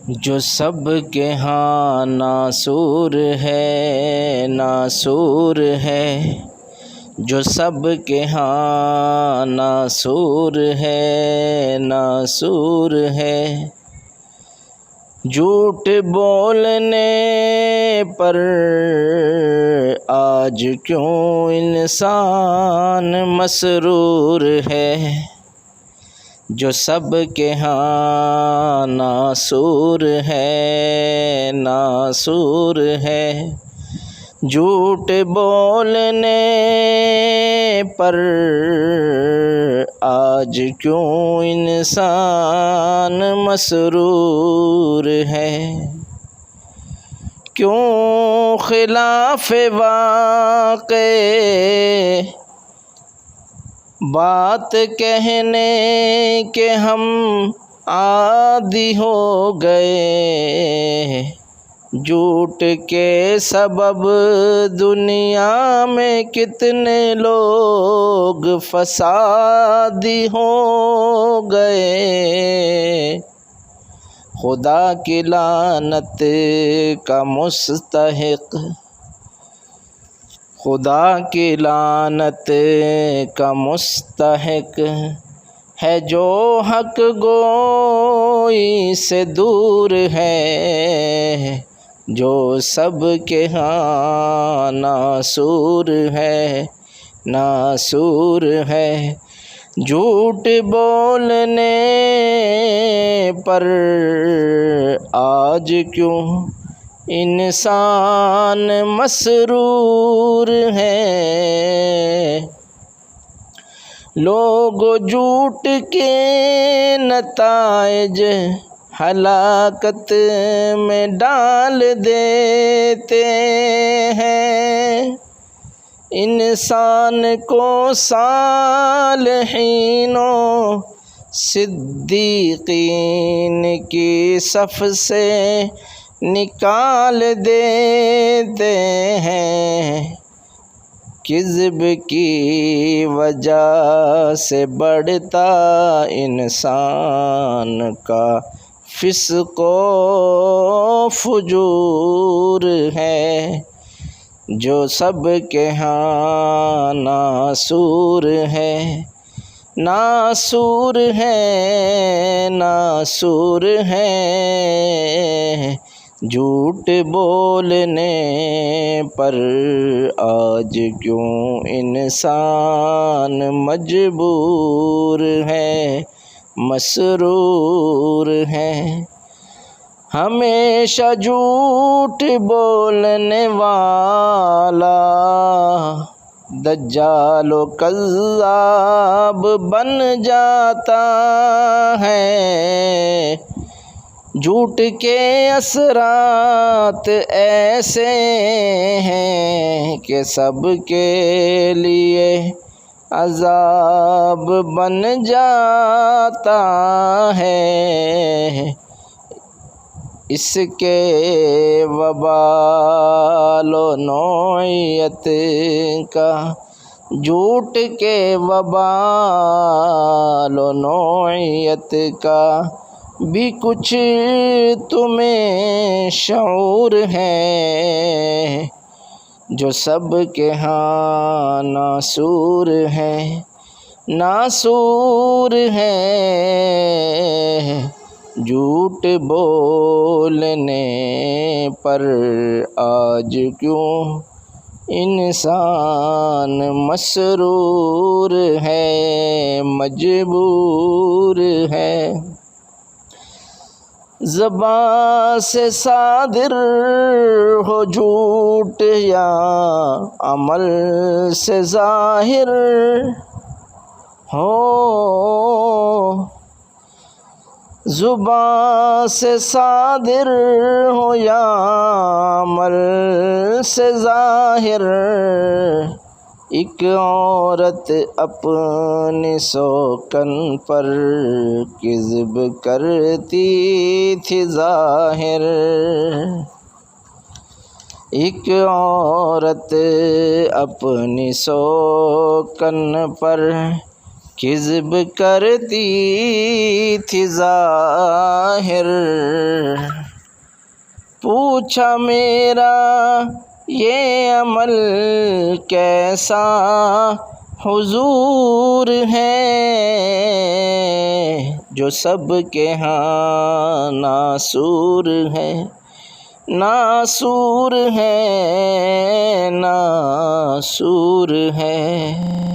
جو سب کے ہاں ناسور ہے، ناسور ہے، جو سب کے ہاں ناسور ہے، ناسور ہے، جھوٹ بولنے پر آج کیوں انسان مسرور ہے، جو سب کے ہاں ناسور ہے، ناسور ہے، جھوٹ بولنے پر آج کیوں انسان مسرور ہے، کیوں خلاف واقع بات کہنے کے ہم عادی ہو گئے، جھوٹ کے سبب دنیا میں کتنے لوگ فسادی ہو گئے، خدا کی لعنت کا مستحق، خدا کی لعنت کا مستحق ہے جو حق گوئی سے دور ہے، جو سب کے ہاں ناسور ہے، ناسور ہے، جھوٹ بولنے پر آج کیوں انسان مسرور ہے، لوگ جھوٹ کے نتائج ہلاکت میں ڈال دیتے ہیں، انسان کو صالحین و صدیقین کی صف سے نکال دیتے ہیں، کذب کی وجہ سے بڑھتا انسان کا فسق و فجور ہے، جو سب کے ہاں ناسور ہے، ناسور ہے، ناسور ہے، جھوٹ بولنے پر آج کیوں انسان مجبور ہے، مسرور ہے، ہمیشہ جھوٹ بولنے والا دجال و کذاب بن جاتا ہے، جھوٹ کے اثرات ایسے ہیں کہ سب کے لیے عذاب بن جاتا ہے، اس کے وبال و نوعیت کا، جھوٹ کے وبال و نوعیت کا بھی کچھ تمہیں شعور ہے، جو سب کے ہاں ناسور ہے، ناسور ہے، جھوٹ بولنے پر آج کیوں انسان مسرور ہے، مجبور ہے، زبان سے صادر ہو جھوٹ یا عمل سے ظاہر ہو، زبان سے صادر ہو یا عمل سے ظاہر، ایک عورت اپنی سوکن پر کذب کرتی تھی ظاہر، ایک عورت اپنی سوکن پر کذب کرتی تھی ظاہر، پوچھا میرا یہ عمل کیسا حضور ہے، جو سب کے ہاں ناسور ہے، ناسور ہے، ناسور ہے۔